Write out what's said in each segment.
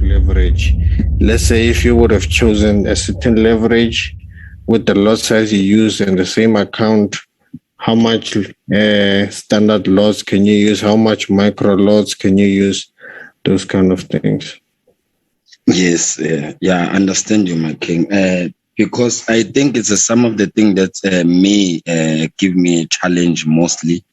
leverage. Let's say if you would have chosen a certain leverage with the lot size you use in the same account, how much standard lots can you use? How much micro lots can you use? Those kind of things. Yes, yeah, I understand you, my king. Because I think it's some of the thing that may give me a challenge mostly.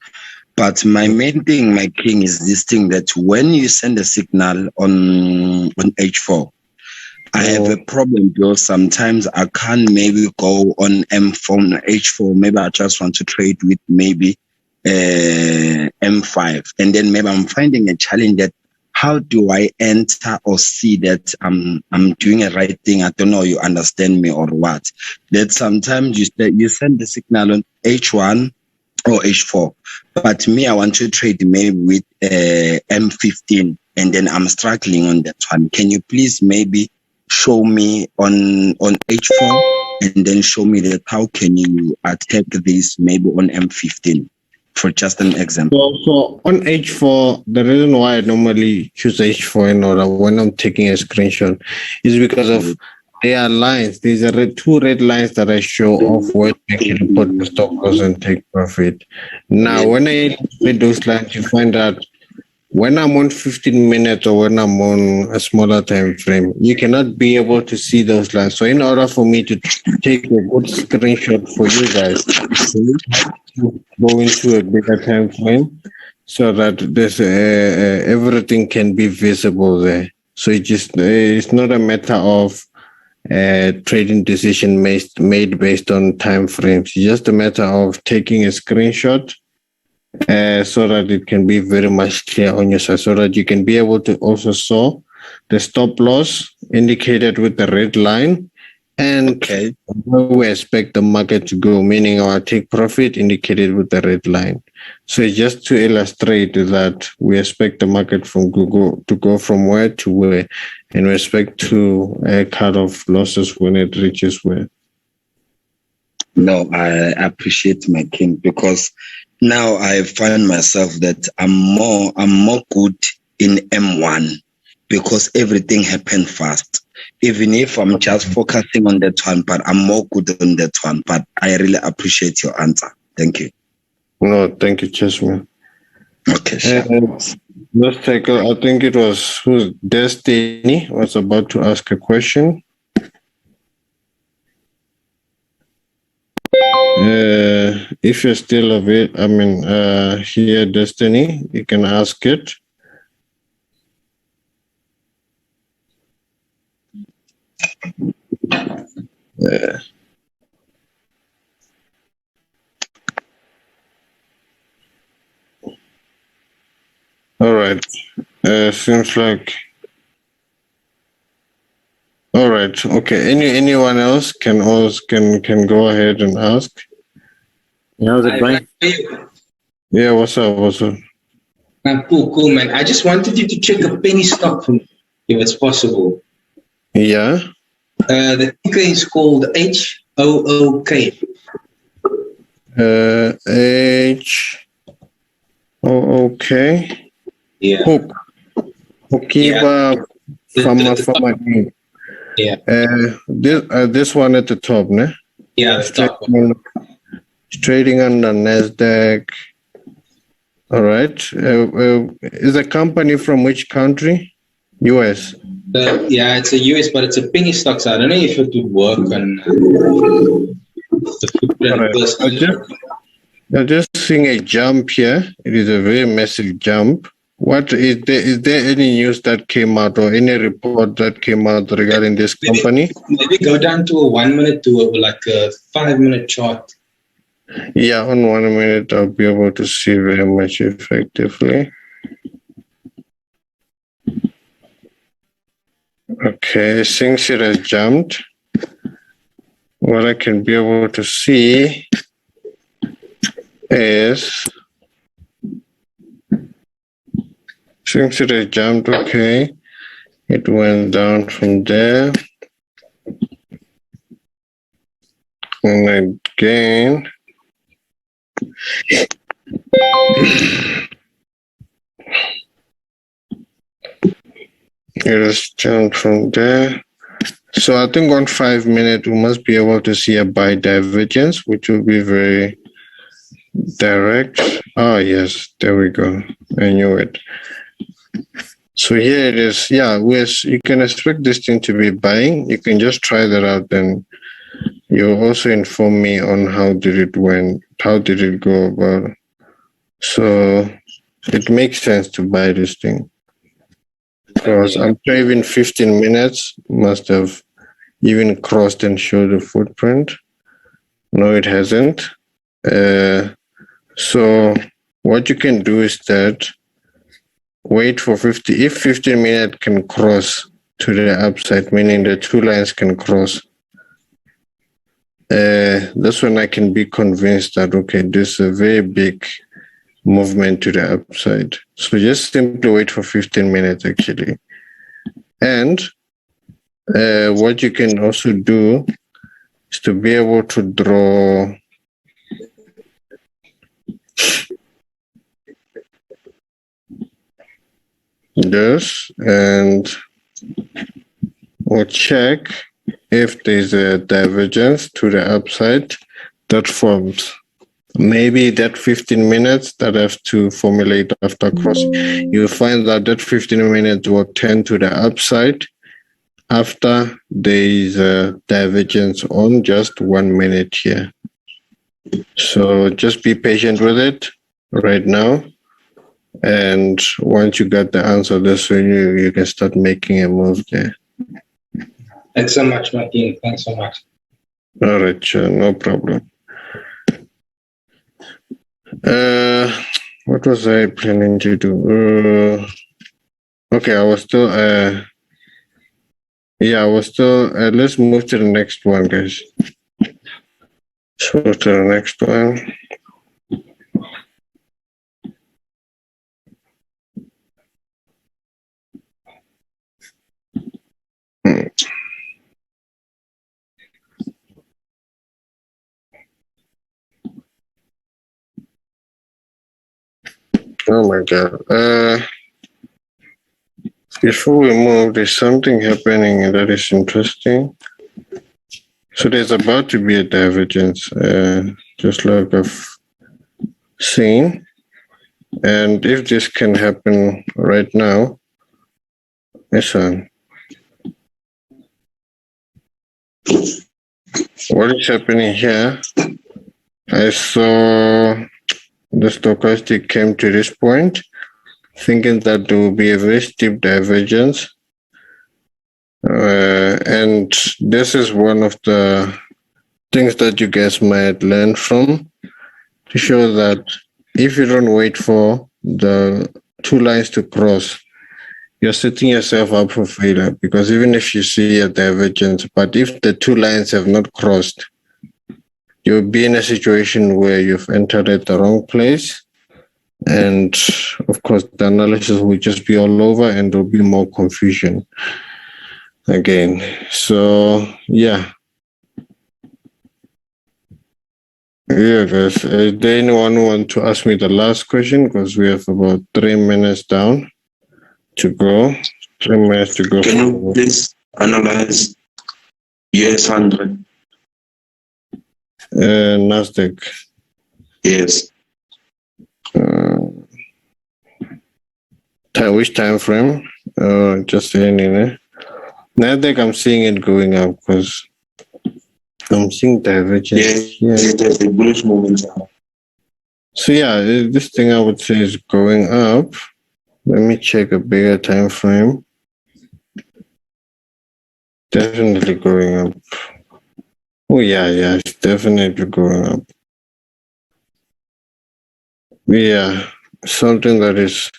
But my main thing, my king, is this thing that when you send a signal on H4, I have a problem because sometimes I can't maybe go on M4, H4. Maybe I just want to trade with maybe M5, and then maybe I'm finding a challenge that how do I enter or see that I'm doing a right thing? I don't know. You understand me or what? That sometimes you send the signal on H1 or H4, but me I want to trade maybe with M15, and then I'm struggling on that one. Can you please maybe show me on H4 and then show me that how can you attack this maybe on M15 for just an example? So on H4, the reason why I normally choose H4 in order when I'm taking a screenshot is because of there are lines. These are two red lines that I show off where you can put the stop loss and take profit. Now, when I read those lines, you find out when I'm on 15 minutes or when I'm on a smaller time frame, you cannot be able to see those lines. So in order for me to take a good screenshot for you guys, go into a bigger time frame so that there's everything can be visible there. So it's not a matter of trading decision made based on time frames. It's just a matter of taking a screenshot so that it can be very much clear on your side, so that you can be able to also saw the stop loss indicated with the red line and where we expect the market to go, meaning our take profit indicated with the red line. So just to illustrate that we expect the market to go from where to where in respect to a cut of losses when it reaches where. No, I appreciate my king, because now I find myself that I'm more good in M1 because everything happened fast. Even if I'm just focusing on that one, but I'm more good on that one. But I really appreciate your answer. Thank you. No, thank you, Chessman. Okay, sure. Let's take I think it was Destiny was about to ask a question. If you're still here, Destiny, you can ask it. All right. Seems like. All right. Okay. Anyone else can go ahead and ask. How's it going? Yeah. What's up? Cool, man. I just wanted you to check a penny stock for me, if it's possible. Yeah. The ticker is called HOOK. HOOK. Yeah. Hook. Hokiba Pharma. Yeah. This one at the top, ne? Yeah, the top one. Trading on the Nasdaq. All right. Is a company from which country? US. Yeah, it's a US, but it's a penny stock, so I don't know if it would work on the footprint. I'm just seeing a jump here. It is a very massive jump. What is there any news that came out or any report that came out regarding this company? Maybe go down to a 1 minute to like a 5 minute chart. Yeah, on 1 minute I'll be able to see very much effectively. Okay, since it has jumped, what I can be able to see is, since it has jumped, okay, it went down from there. And again, It is down from there. So I think on 5 minutes, we must be able to see a buy divergence, which will be very direct. Oh, yes, there we go. I knew it. So here it is. Yeah, you can expect this thing to be buying. You can just try that out, and you also inform me on how did it go about. So it makes sense to buy this thing. Because I'm sure even 15 minutes must have even crossed and showed the footprint. No, it hasn't. So what you can do is that wait for 50. If 15 minutes can cross to the upside, meaning the two lines can cross, that's when I can be convinced that, okay, this is a very big movement to the upside. So just simply wait for 15 minutes actually. And what you can also do is to be able to draw this, and we'll check if there's a divergence to the upside that forms. Maybe that 15 minutes that have to formulate after cross, you'll find that that 15 minutes will tend to the upside after there is a divergence on just 1 minute here. So just be patient with it right now. And once you get the answer, that's when you can start making a move there. Thanks so much, Martin. Thanks so much. All right, sure, no problem. What was I planning to do? Okay, I was still let's move to the next one, guys. So to the next one. Oh my god. Before we move, there's something happening that is interesting. So there's about to be a divergence, just like I've seen. And if this can happen right now, listen. What is happening here? I saw the stochastic came to this point, thinking that there will be a very steep divergence. And this is one of the things that you guys might learn from, to show that if you don't wait for the two lines to cross, you're setting yourself up for failure. Because even if you see a divergence, but if the two lines have not crossed, you'll be in a situation where you've entered at the wrong place. And of course, the analysis will just be all over and there'll be more confusion again. So, yeah. Yeah, guys. Is there anyone who want to ask me the last question? Because we have about 3 minutes down to go. 3 minutes to go. Can you please analyze US 100? Nasdaq. Yes. Which time frame? Just saying, Nasdaq, I'm seeing it going up because I'm seeing divergence. Yes, there's a bullish momentum. So yeah, this thing I would say is going up. Let me check a bigger time frame. Definitely going up. Oh yeah, it's definitely going up. Yeah, something that is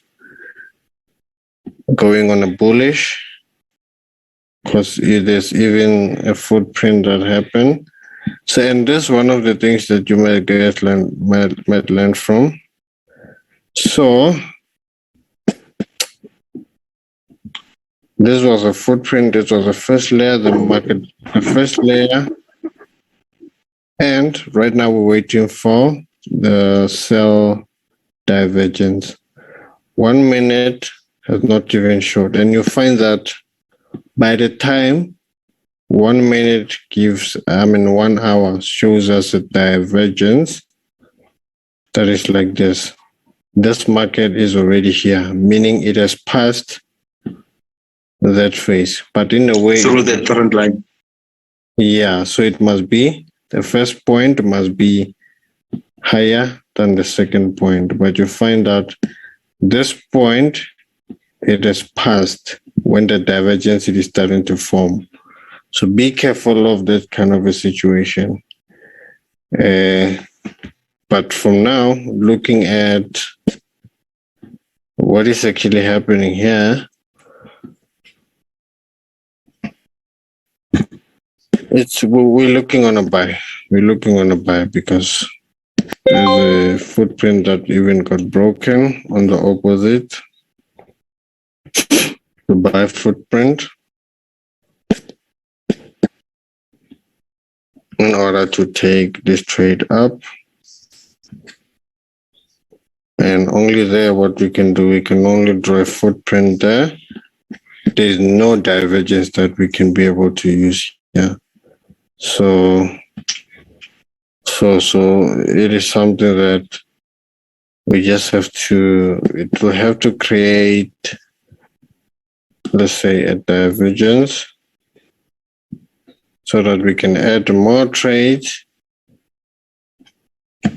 going on a bullish, because there's even a footprint that happened. So, and this is one of the things that you might learn from. So, this was a footprint. This was the first layer, the first layer. And right now we're waiting for the sell divergence. 1 minute has not even showed. And you find that by the time 1 minute 1 hour shows us a divergence that is like this. This market is already here, meaning it has passed that phase. But in a way, Through the current line. yeah, so it must be, the first point must be higher than the second point. But you find out this point, it has passed when the divergence is starting to form. So be careful of that kind of a situation. But from now, looking at what is actually happening here, we're looking on a buy. We're looking on a buy because there's a footprint that even got broken on the opposite. The buy footprint in order to take this trade up. And only there, what we can do, we can only draw a footprint there. There's no divergence that we can be able to use here. So it is something that we just have to, it will have to create, let's say, a divergence so that we can add more trades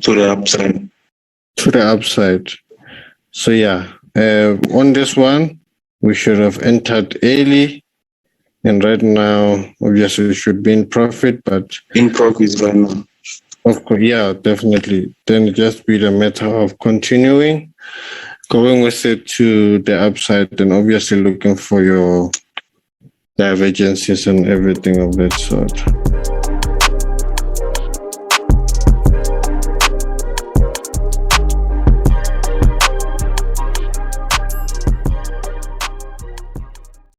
To the upside. to the upside. So yeah, on this one, we should have entered early. And right now, obviously, we should be in profit, but In profits right now. of course, yeah, definitely. Then it just be the matter of continuing, going with it to the upside, and obviously looking for your divergences and everything of that sort.